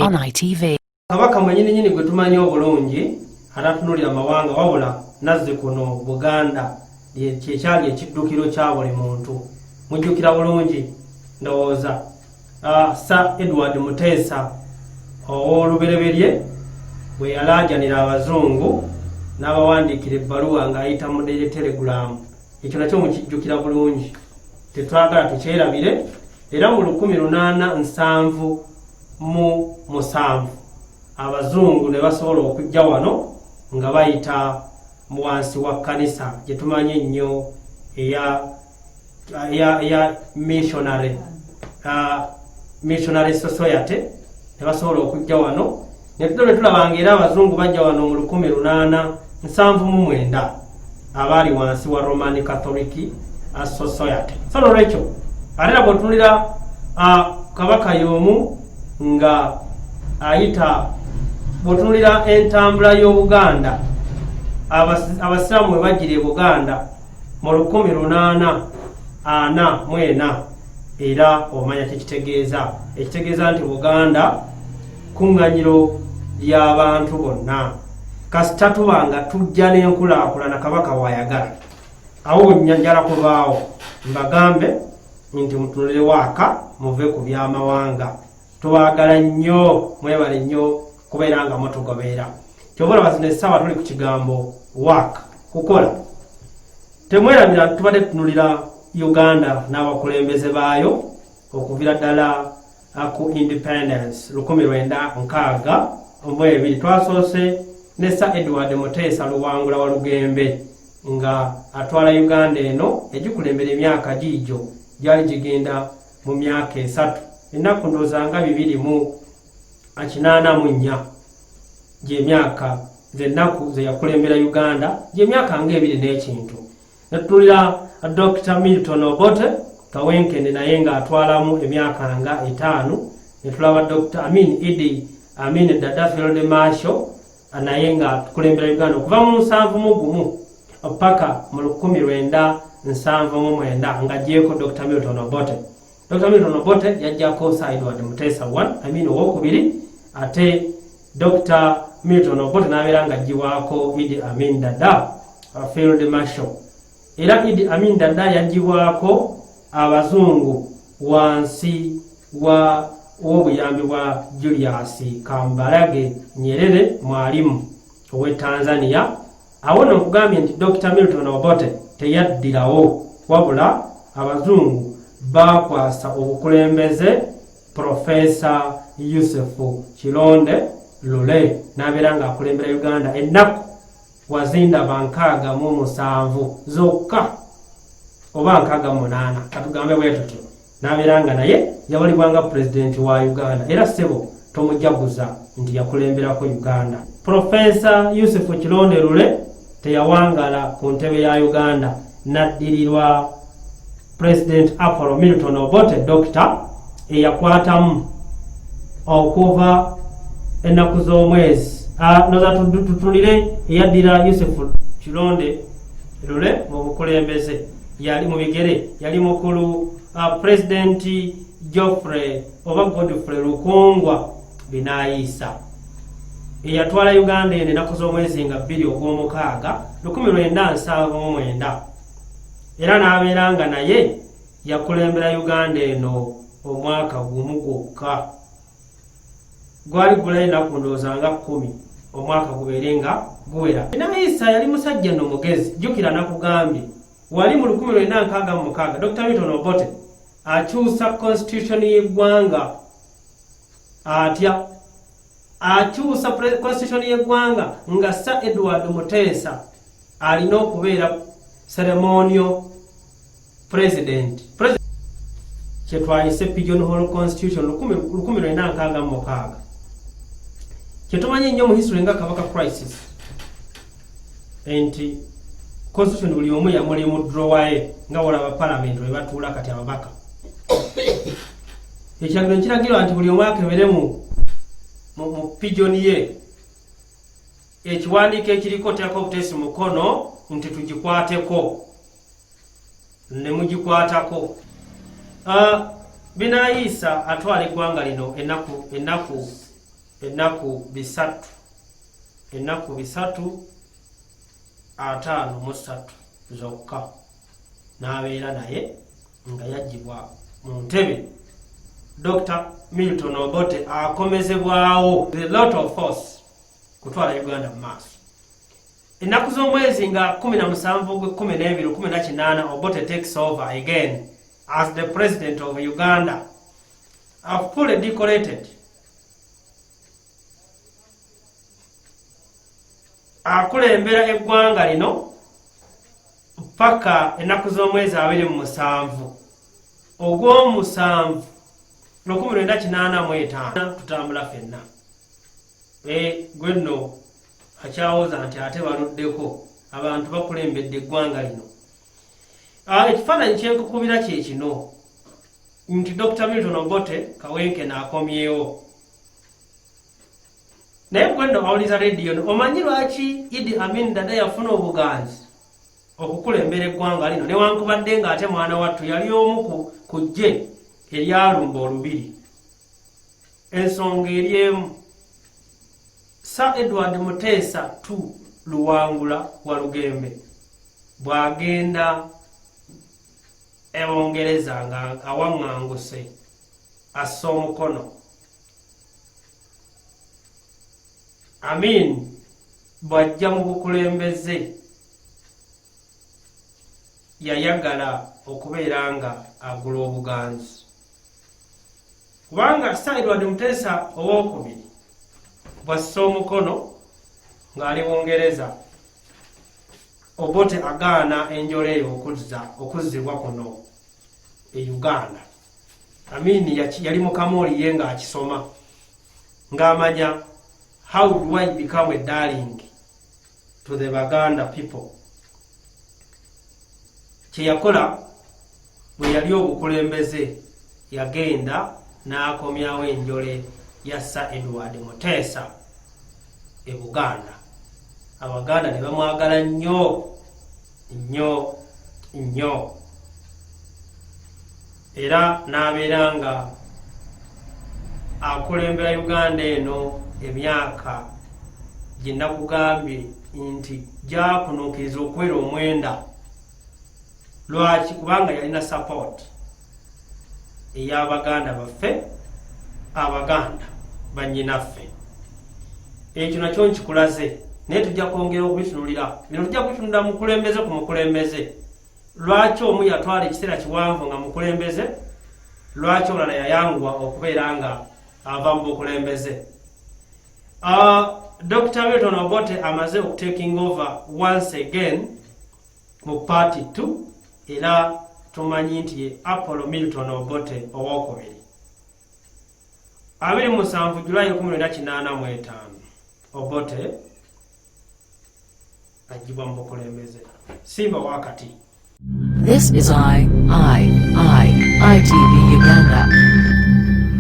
on ITV. Kabaka mwenyini nyini gwe tumanyi obulungi atatunulira amawanga wabula nazze kuno Buganda kyekyali ekiddukiro kya buli muntu. Mujjukira bulungi ndowooza Sir Edward Muteesa ow'olubereberye bwe yalaajanira abazungu n'abawandiikira ebbaluwa ng'ayita mu Daily Telegram. Ekyo nakyo mukijjukira bulungi, tetwagala tukyerabire. Era mu 1877 abazungu ne basobola okujja wano nga bayita mu wansi wa kkanisa gye tumanyi ennyo eya missionary society ne basobola okujja wano ne tulabanga era abazungu bajja wano mu 1879 abaali wansi wa Roman Catholic Society. So nolwekyo ate era bw'otunulira kabaka y'omu nga ayita bw'otunulira entambula y'Obuganda abasiraamu bwe bajjira e Buganda mu 1844 era omanya kikitegeeza ekitegeeza nti Buganda kuŋŋanyiro ly'abantu bonna kasita tuba nga tujja n'enkulaakulana kabaka wayagala. Awo njala kubaawo mbagambe nti mutunulire waaka muve ku byamawanga. Tubaagala nnyo, mwebale nnyo kubeera nga mutugoberera. Kyobula bazino essaawa tuli ku kigambo waaka kukola. Temwerabira tubadde tutunulira Uganda n'abakulembeze baayo okuviira ddala ku independence 1962 twasoose ne Sir Edward Muteesa Luwangula wa Lugembe nga atwala Uganda eno egikulembera emyaka giijo gyali gigenda mu myaka 3 ennaku ndowooza nga 284 gy'emyaka z'ennaku ze yakulembera Uganda gy'emyaka nga 2 n'ekintu. Netulira Dr. Milton Obote Kawenkene naye nga atwalamu emyaka nga 5. Netulaba Dr. Idi Amin Dada Field Marshal naye nga akulembera Uganda okuva mu 71 paka mu 1979 nga gyeko Dr. Milton Obote. Dr. Milton Obote yajjako Sir Edward Muteesa owokubiri ate Dr. Milton Obote n'abeera nga aggyibwako Idi Amin Dada Field Marshal. Era Idi Amin Dada yaggyibwako abazungu wansi w'obuyambi bwa Julius Kambarage Nyerere mwalimu ow'e Tanzania. Awo no kugambye nti Dr. Milton Obote teyaddirawo wabula abazungu bakwasa obukulembeze Professor Yusufu Kironde Lule n'abeera nga akulembera Uganda ennaku wazinda 67 zokka oba 68 katugambe bwe tutyo. N'abeera nga naye yawalibwanga pulezidenti wa Uganda era ssebo tomujaguza nti yakulemberako Uganda. Professor Yusufu Kironde Lule teyawangala ku ntebe ya Uganda, naddirirwa President Apollo Milton Obote Dr. eyakwatamu okuva ennaku z'omwezi noza tutulire eyaddira Yusufu Kironde Lule mu bukulembeze yali mu bigere yali mukulu President Geoffrey oba Godfrey Lukungwa Binaisa eyatwala Uganda eno ennaku z'omwezi nga 2 ogw'omukaaga 1979 era n'abeera nga naye yakulembera Uganda eno omwaka gumu gwokka. Gwali gulayo ennaku ndowooza nga 10 omwaka gubeere nga guwera. Binaisa yali musajja nno mugezi, jjukira nakugambye wali mu 1966 Dr. Milton Obote akyusa constitution y'eggwanga atya akyusa constitution y'eggwanga nga Sir Edward Muteesa alina okubeera ceremonial president kyetwayise Pigeonhole Constitution 1966 kyetumanyi nnyo mu history nga Kabaka crisis enti constitution buli omu yamuli mu drawer nga walaba parliament we batuula kati ababaka ekyagiro kiragirwa nti buli omu akebere mu pigeon ye ekiwandiiko ekiriko teeka obutesi mukono nti tugikwateko ne mugikwatako. Binaisa atwala eggwanga lino ennaku ennaku 353 zokka n'abeera naye nga yagibwa mu ntebe. Dr. Milton Obote akomezebwawo the lot of force kutwala Uganda mu maaso. Ennaku z'omwezi nga 17/12/18 Obote takes over again as the president of Uganda, fully decorated. Akulembera eggwanga lino paka ennaku z'omwezi 27 ogw'omusanvu 1985 tutambula ffenna. Gwe nno akyawoza nti ate baluddeko abantu bakulembedde eggwanga lino. Ekifaananyi kyenkukubira kye kino nti Dr. Milton Obote Kawenke n'akomyewo. Naye gwe nno awuliza rediyo omanyi lwaki Idi Amin Dada yafuna obuganzi okukulembera eggwanga lino newankubadde ng'ate mwana wattu yali omu ku ggye eryalumba olubiri? Ensonga eri emu. Sir Edward Muteesa Luwangula wa Lugembe bw'agenda Ebongereza nga awaŋŋanguse assa omukono, Amin bw'ajja mu bukulembeze yayagala okubeera nga agula obuganzi, kubanga Sir Edward Muteesa owookubiri bw'assa omukono ng'ali Bungereza, Obote agaana enjole eyo okuzzibwa kuno e Uganda. Amin yali mu Kamoli ye ng'akisoma ng'amanya how do I become a darling to the Baganda people. Kye yakola bwe yali obukulembeze yagenda n'akomyawo enjole ya Sir Edward Muteesa e Buganda. Abaganda ne bamwagala nnyo nnyo nnyo, era n'abeera nga akulembera Uganda eno emyaka gye nakugambye nti gyakunuukiriza okuwera omwenda. Lwaki? Kubanga yalina support ey'Abaganda baffe, Abaganda bannyinaffe. Ekyo nakyo nkikulaze, naye tujja kwongera okubitunulira. Bino tujja kubitunulira mukulembeze ku mukulembeze. Lwaki omu yatwala ekiseera kiwanvu nga mukulembeze, lwaki olala yayanguwa okubeera nga ava mu bukulembeze. Dr. Milton Obote amaze okutaking over once again mu party 2, era tumanyi nti ye Apollo Milton Obote owookubiri. 27 Julayi 1985 Obote ajibwa mu bukulembeze. Simba wakati. This is ITV Uganda.